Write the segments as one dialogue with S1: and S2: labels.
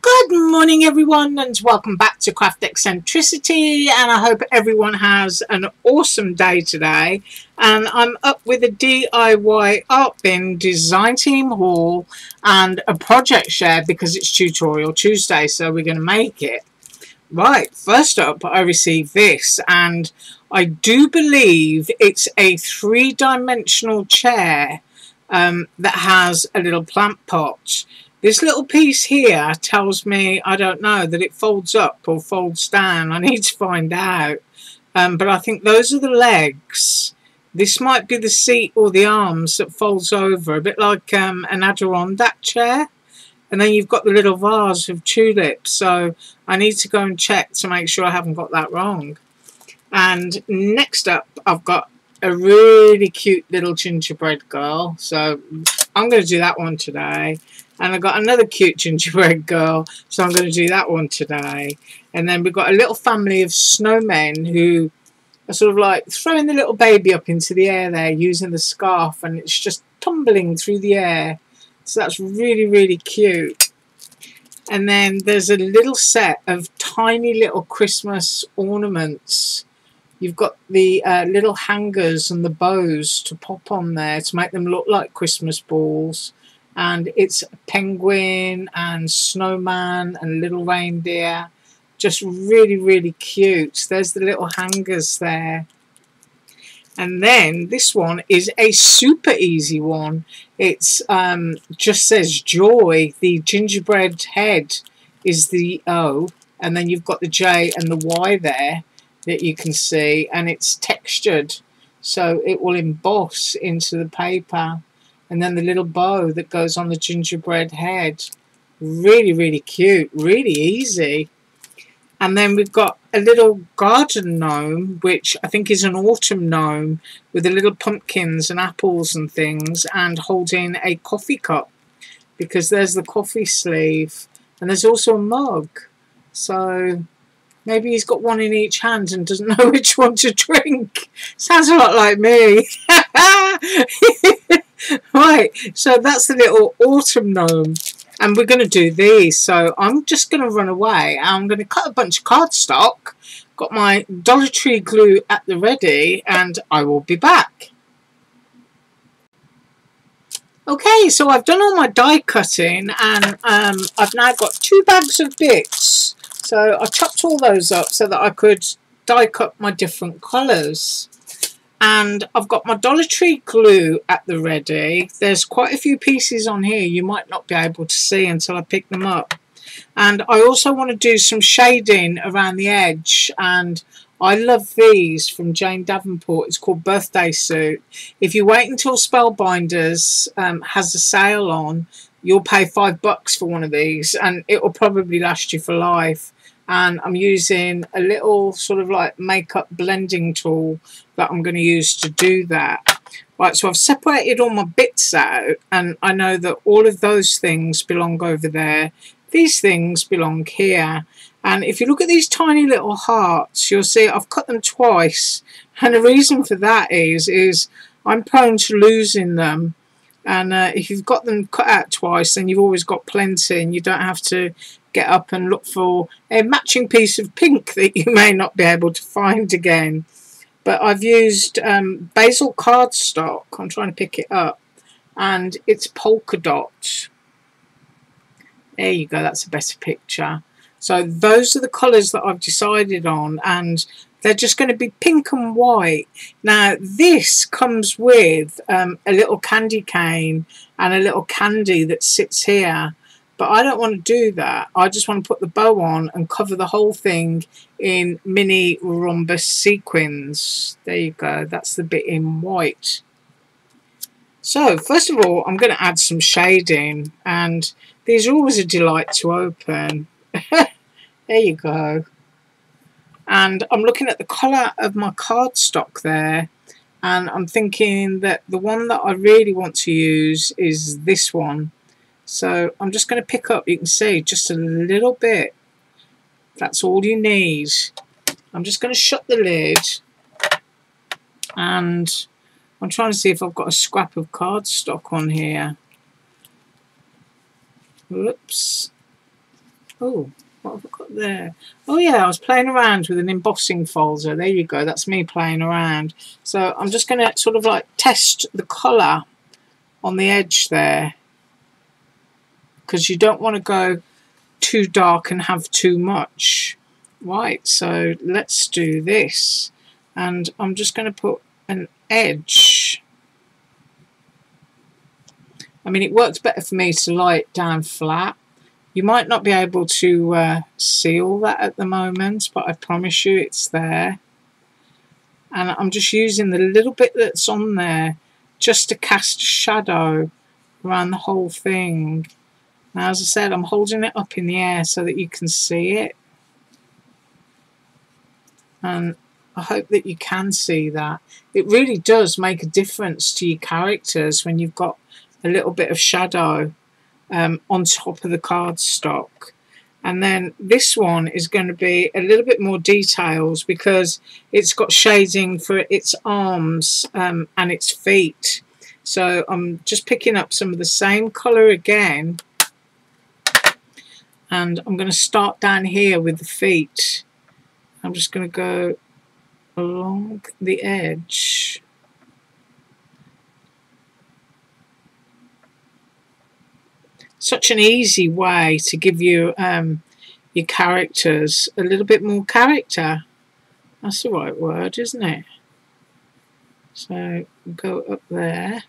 S1: Good morning everyone, and welcome back to Craft Eccentricity, and I hope everyone has an awesome day today. And I'm up with a DIY art bin design team haul and a project share because it's Tutorial Tuesday, so we're going to make it. Right, first up I received this, and I do believe it's a three-dimensional chair that has a little plant pot. This little piece here tells me, I don't know, that it folds up or folds down. I need to find out. But I think those are the legs. This might be the seat or the arms that folds over, a bit like an Adirondack chair. And then you've got the little vase of tulips. So I need to go and check to make sure I haven't got that wrong. And next up, I've got a really cute little gingerbread girl. So I'm going to do that one today. And I've got another cute gingerbread girl, so I'm going to do that one today. And then we've got a little family of snowmen who are sort of like throwing the little baby up into the air there using the scarf, and it's just tumbling through the air. So that's really, really cute. And then there's a little set of tiny little Christmas ornaments. You've got the little hangers and the bows to pop on there to make them look like Christmas balls. And it's a penguin and snowman and little reindeer. Just really, really cute. There's the little hangers there. And then this one is a super easy one. It's just says joy. The gingerbread head is the O, and then you've got the J and the Y there that you can see, and it's textured, so it will emboss into the paper. And then the little bow that goes on the gingerbread head. Really, really cute. Really easy. And then we've got a little garden gnome, which I think is an autumn gnome, with the little pumpkins and apples and things, and holding a coffee cup, because there's the coffee sleeve. And there's also a mug. So maybe he's got one in each hand and doesn't know which one to drink. Sounds a lot like me. Right, so that's the little autumn gnome, and we're going to do these. So I'm just going to run away. I'm going to cut a bunch of cardstock, got my Dollar Tree glue at the ready, and I will be back. Okay, so I've done all my die cutting, and I've now got 2 bags of bits. So I chopped all those up so that I could die cut my different colours. And I've got my Dollar Tree glue at the ready. There's quite a few pieces on here you might not be able to see until I pick them up. And I also want to do some shading around the edge. And I love these from Jane Davenport. It's called Birthday Suit. If you wait until Spellbinders has a sale on, you'll pay $5 for one of these. And it will probably last you for life. And I'm using a little sort of like makeup blending tool that I'm going to use to do that. Right, so I've separated all my bits out, and I know that all of those things belong over there. These things belong here. And if you look at these tiny little hearts, you'll see I've cut them twice. And the reason for that is I'm prone to losing them. And if you've got them cut out twice, then you've always got plenty, and you don't have to get up and look for a matching piece of pink that you may not be able to find again. But I've used basil cardstock. I'm trying to pick it up, and it's polka dot. There you go, that's a better picture. So those are the colours that I've decided on, and they're just going to be pink and white. Now this comes with a little candy cane and a little candy that sits here. But I don't want to do that. I just want to put the bow on and cover the whole thing in mini rhombus sequins. There you go. That's the bit in white. So first of all, I'm going to add some shading. And these are always a delight to open. There you go. And I'm looking at the colour of my cardstock there. And I'm thinking that the one that I really want to use is this one. So I'm just going to pick up, you can see, just a little bit. That's all you need. I'm just going to shut the lid, and I'm trying to see if I've got a scrap of cardstock on here. Whoops. Oh, what have I got there? Oh yeah, I was playing around with an embossing folder. There you go, that's me playing around. So I'm just going to sort of like test the colour on the edge there, because you don't want to go too dark and have too much. Right, so let's do this. And I'm just going to put an edge. I mean, it works better for me to lie it down flat. You might not be able to see all that at the moment, but I promise you it's there. And I'm just using the little bit that's on there just to cast shadow around the whole thing. Now, as I said, I'm holding it up in the air so that you can see it. And I hope that you can see that. It really does make a difference to your characters when you've got a little bit of shadow on top of the cardstock. And then this one is going to be a little bit more details because it's got shading for its arms and its feet. So I'm just picking up some of the same colour again, and I'm going to start down here with the feet. I'm just going to go along the edge. Such an easy way to give you your characters a little bit more character. That's the right word, isn't it? So go up there.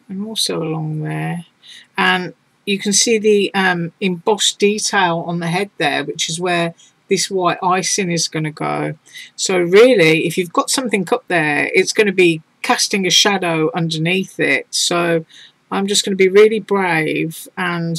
S1: And also along there. And you can see the embossed detail on the head there, which is where this white icing is going to go. So really, if you've got something up there, it's going to be casting a shadow underneath it. So I'm just going to be really brave and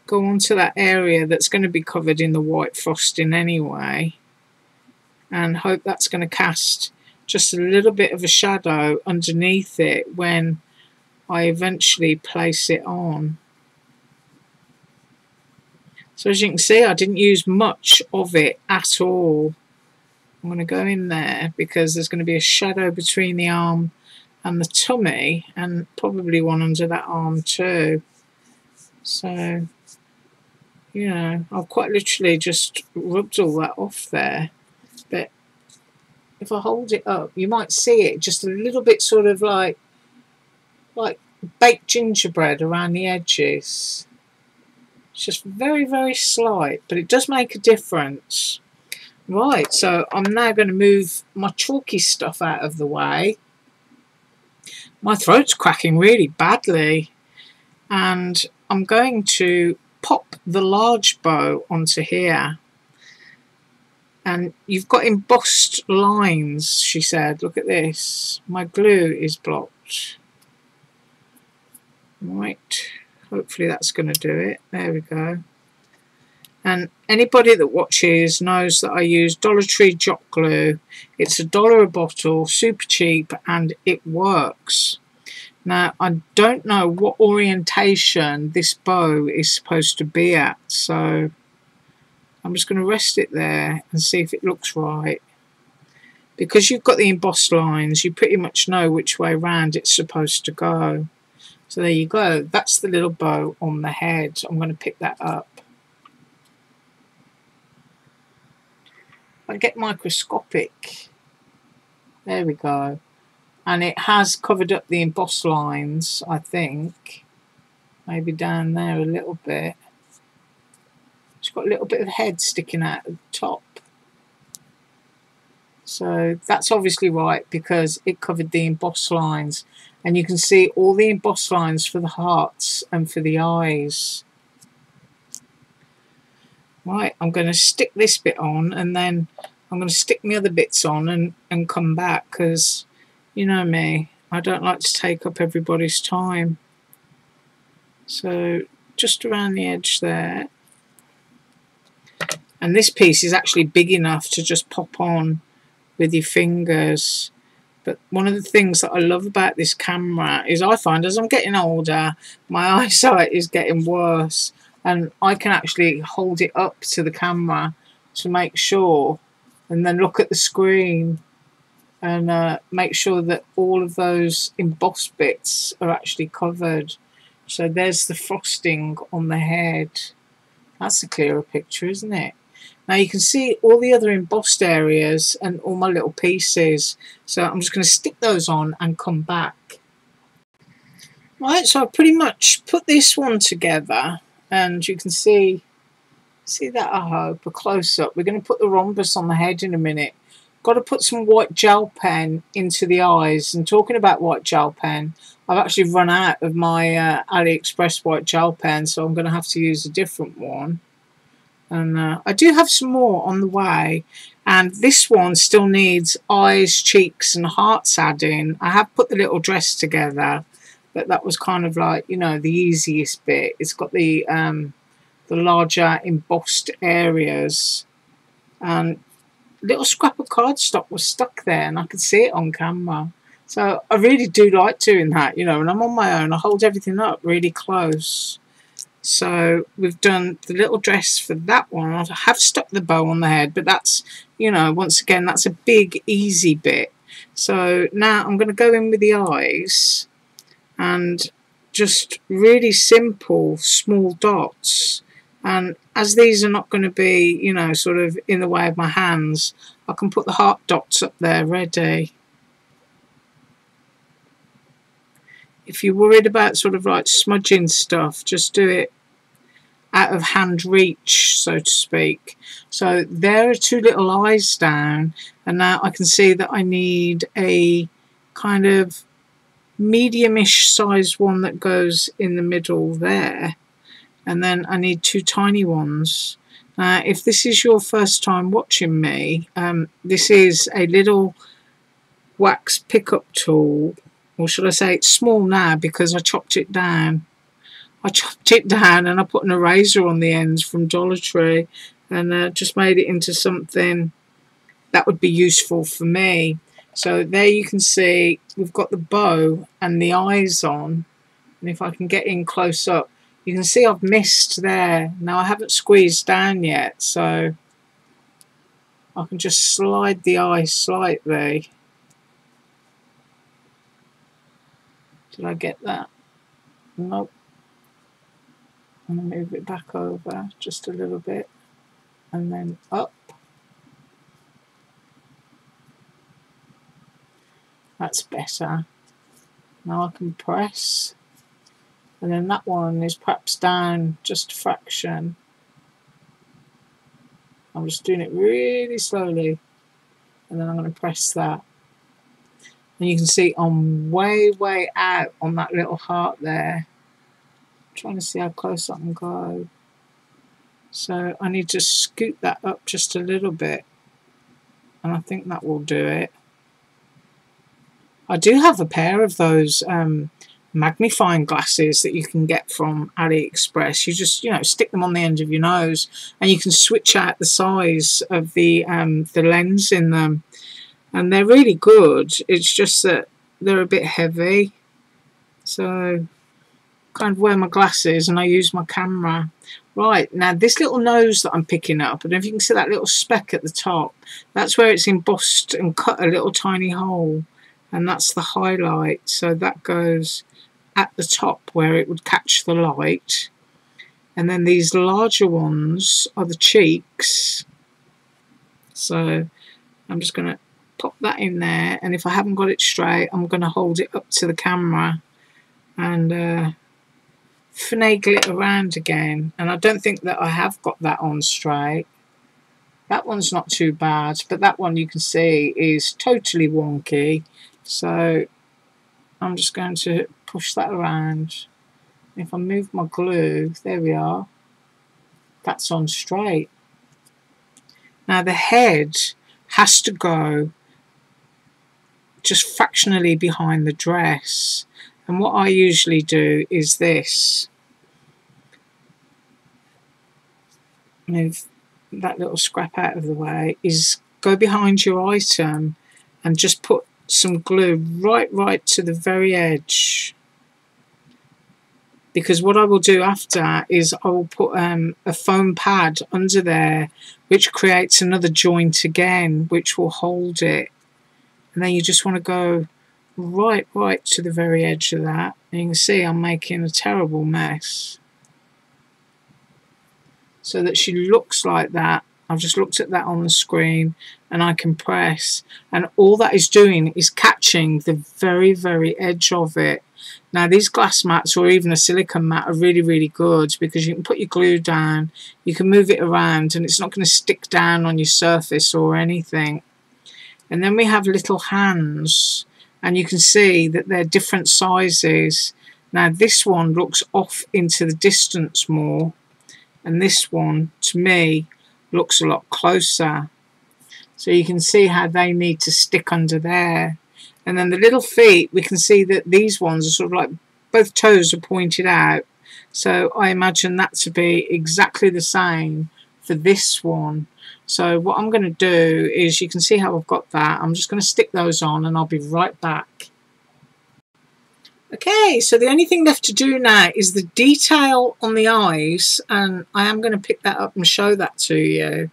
S1: go onto that area that's going to be covered in the white frosting anyway, and hope that's going to cast just a little bit of a shadow underneath it when I eventually place it on. So as you can see, I didn't use much of it at all. I'm going to go in there because there's going to be a shadow between the arm and the tummy, and probably one under that arm too. So, you know, I've quite literally just rubbed all that off there. But if I hold it up, you might see it just a little bit sort of like baked gingerbread around the edges. It's just very, very slight, but it does make a difference. Right, so I'm now going to move my chalky stuff out of the way. My throat's cracking really badly, and I'm going to pop the large bow onto here. And you've got embossed lines, she said. Look at this. My glue is blocked. Right, hopefully that's going to do it. There we go. And anybody that watches knows that I use Dollar Tree Jock Glue. It's $1 a bottle, super cheap, and it works. Now, I don't know what orientation this bow is supposed to be at, so I'm just going to rest it there and see if it looks right. Because you've got the embossed lines, you pretty much know which way round it's supposed to go. So there you go. That's the little bow on the head. I'm going to pick that up. I get microscopic. There we go. And it has covered up the embossed lines, I think. Maybe down there a little bit. It's got a little bit of head sticking out at the top. So that's obviously right because it covered the embossed lines. And you can see all the embossed lines for the hearts and for the eyes. Right, I'm going to stick this bit on, and then I'm going to stick my other bits on and come back, because you know me, I don't like to take up everybody's time. So just around the edge there. And this piece is actually big enough to just pop on with your fingers. But one of the things that I love about this camera is I find as I'm getting older, my eyesight is getting worse. And I can actually hold it up to the camera to make sure, and then look at the screen and make sure that all of those embossed bits are actually covered. So there's the frosting on the head. That's a clearer picture, isn't it? Now you can see all the other embossed areas and all my little pieces. So I'm just going to stick those on and come back. Right, so I pretty much put this one together, and you can see that, I hope, a close-up. We're going to put the rhombus on the head in a minute. Got to put some white gel pen into the eyes. And talking about white gel pen, I've actually run out of my AliExpress white gel pen, so I'm going to have to use a different one. And I do have some more on the way, and this one still needs eyes, cheeks and hearts adding. I have put the little dress together, but that was kind of like, you know, the easiest bit. It's got the larger embossed areas, and a little scrap of cardstock was stuck there, and I could see it on camera. So I really do like doing that, you know, when I'm on my own. I hold everything up really close. So we've done the little dress for that one. I have stuck the bow on the head, but that's, you know, once again, that's a big, easy bit. So now I'm going to go in with the eyes and just really simple, small dots. And as these are not going to be, you know, sort of in the way of my hands, I can put the heart dots up there ready. If you're worried about sort of like smudging stuff, just do it out of hand reach, so to speak. So there are two little eyes down, and now I can see that I need a kind of medium-ish size one that goes in the middle there, and then I need two tiny ones. If this is your first time watching me, this is a little wax pickup tool, or should I say it's small now because I chopped it down. I chopped it down and I put an eraser on the ends from Dollar Tree, and just made it into something that would be useful for me. So there you can see we've got the bow and the eyes on, and if I can get in close up, you can see I've missed there. Now I haven't squeezed down yet, so I can just slide the eye slightly. Did I get that? Nope. I'm going to move it back over just a little bit and then up. That's better. Now I can press, and then that one is perhaps down just a fraction. I'm just doing it really slowly, and then I'm going to press that. And you can see I'm way out on that little heart there. Trying to see how close I can go. So I need to scoot that up just a little bit, and I think that will do it. I do have a pair of those magnifying glasses that you can get from AliExpress. You just, you know, stick them on the end of your nose, and you can switch out the size of the lens in them, and they're really good. It's just that they're a bit heavy, so kind of wear my glasses and I use my camera. Right, now this little nose that I'm picking up, and if you can see that little speck at the top, that's where it's embossed and cut a little tiny hole, and that's the highlight. So that goes at the top where it would catch the light, and then these larger ones are the cheeks. So I'm just going to pop that in there, and if I haven't got it straight, I'm going to hold it up to the camera and finagle it around again. And I don't think that I have got that on straight. That one's not too bad, but that one you can see is totally wonky. So I'm just going to push that around. If I move my glue, there we are. That's on straight. Now the head has to go just fractionally behind the dress. And what I usually do is this. Move that little scrap out of the way, is go behind your item and just put some glue right to the very edge. Because what I will do after is I will put a foam pad under there, which creates another joint again, which will hold it. And then you just want to go right to the very edge of that, And you can see I'm making a terrible mess. So that she looks like that. I've just looked at that on the screen and I can press, and all that is doing is catching the very, very edge of it. Now these glass mats or even a silicone mat are really, really good because you can put your glue down, you can move it around and it's not going to stick down on your surface or anything. And then we have little hands, and you can see that they're different sizes. Now this one looks off into the distance more, and this one to me looks a lot closer. So you can see how they need to stick under there. And then the little feet, we can see that these ones are sort of like both toes are pointed out. So I imagine that to be exactly the same for this one. So what I'm going to do is, you can see how I've got that. I'm just going to stick those on and I'll be right back. Okay, so the only thing left to do now is the detail on the eyes, and I am going to pick that up and show that to you.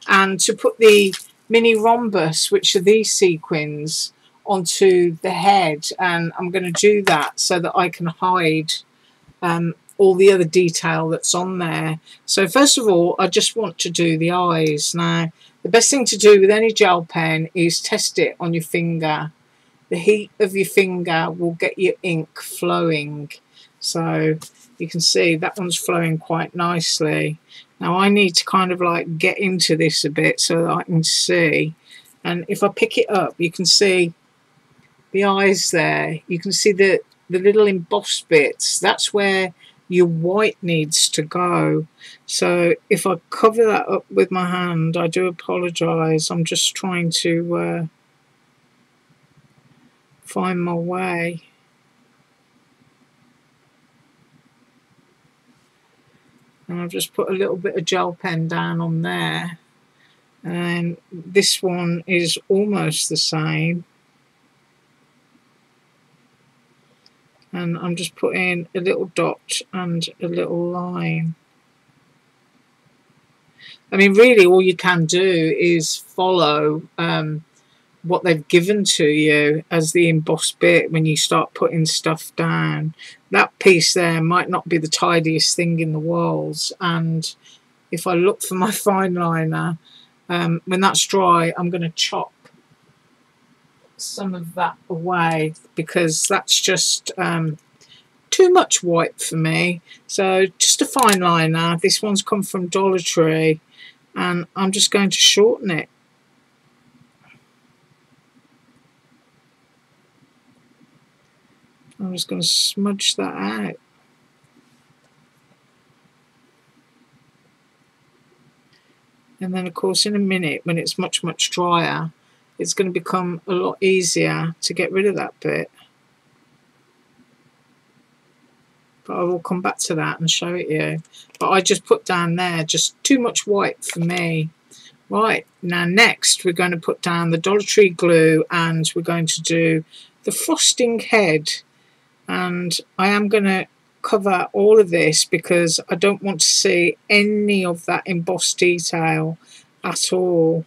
S1: And to put the mini rhombus, which are these sequins, onto the head, and I'm going to do that so that I can hide all the other detail that's on there. So first of all, I just want to do the eyes. Now, the best thing to do with any gel pen is test it on your finger. The heat of your finger will get your ink flowing. So you can see that one's flowing quite nicely. Now I need to kind of like get into this a bit so that I can see. And if I pick it up, you can see the eyes there. You can see the little embossed bits. That's where your white needs to go. So if I cover that up with my hand, I do apologise. I'm just trying to find my way. And I've just put a little bit of gel pen down on there, and this one is almost the same, and I'm just putting a little dot and a little line. I mean, really all you can do is follow what they've given to you as the embossed bit when you start putting stuff down. That piece there might not be the tidiest thing in the world, and if I look for my fine liner, when that's dry, I'm going to chop some of that away because that's just too much white for me. So just a fine liner. This one's come from Dollar Tree, and I'm just going to shorten it. I'm just going to smudge that out. And then of course in a minute, when it's much, much drier, it's going to become a lot easier to get rid of that bit. But I will come back to that and show it you. But I just put down there just too much white for me. Right, now next we're going to put down the Dollar Tree glue, and we're going to do the frosting head. And I am going to cover all of this because I don't want to see any of that embossed detail at all.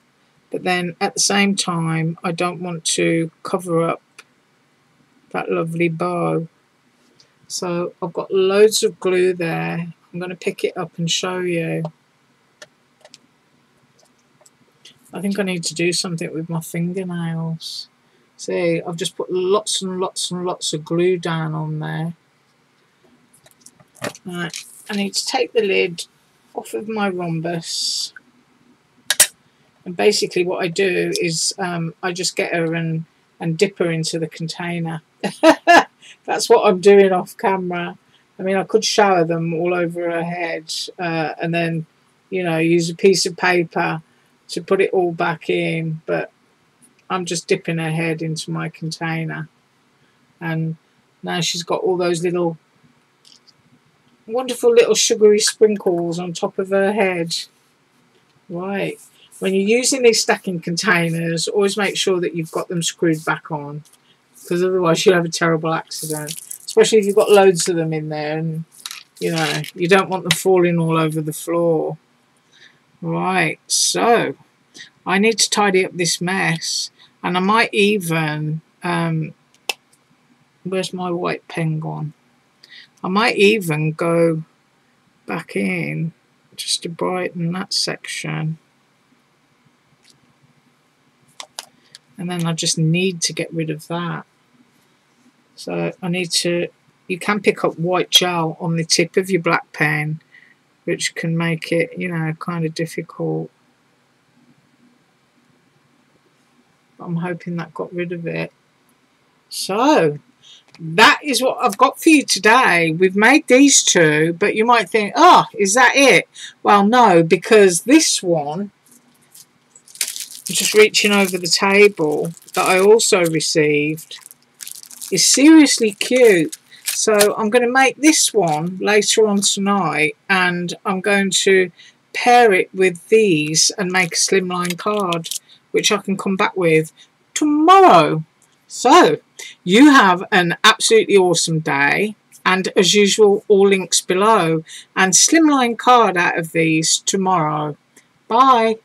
S1: But then at the same time, I don't want to cover up that lovely bow. So I've got loads of glue there. I'm going to pick it up and show you. I think I need to do something with my fingernails. See, I've just put lots and lots and lots of glue down on there. Right, I need to take the lid off of my rhombus. And basically what I do is I just get her and dip her into the container. That's what I'm doing off camera. I mean, I could shower them all over her head and then, you know, use a piece of paper to put it all back in, but I'm just dipping her head into my container, and now she's got all those little wonderful little sugary sprinkles on top of her head. Right, when you're using these stacking containers, always make sure that you've got them screwed back on, because otherwise you'll have a terrible accident, especially if you've got loads of them in there and you know you don't want them falling all over the floor. Right, so I need to tidy up this mess. And I might even, where's my white pen gone? I might even go back in just to brighten that section. And then I just need to get rid of that. So I need to, you can pick up white gel on the tip of your black pen, which can make it, you know, kind of difficult. I'm hoping that got rid of it. So that is what I've got for you today. We've made these two, but you might think, oh, is that it? Well, no, because this one, I'm just reaching over the table, that I also received, is seriously cute. So I'm going to make this one later on tonight, and I'm going to pair it with these and make a slimline card, which I can come back with tomorrow. So you have an absolutely awesome day, and as usual, all links below, and slimline card out of these tomorrow. Bye.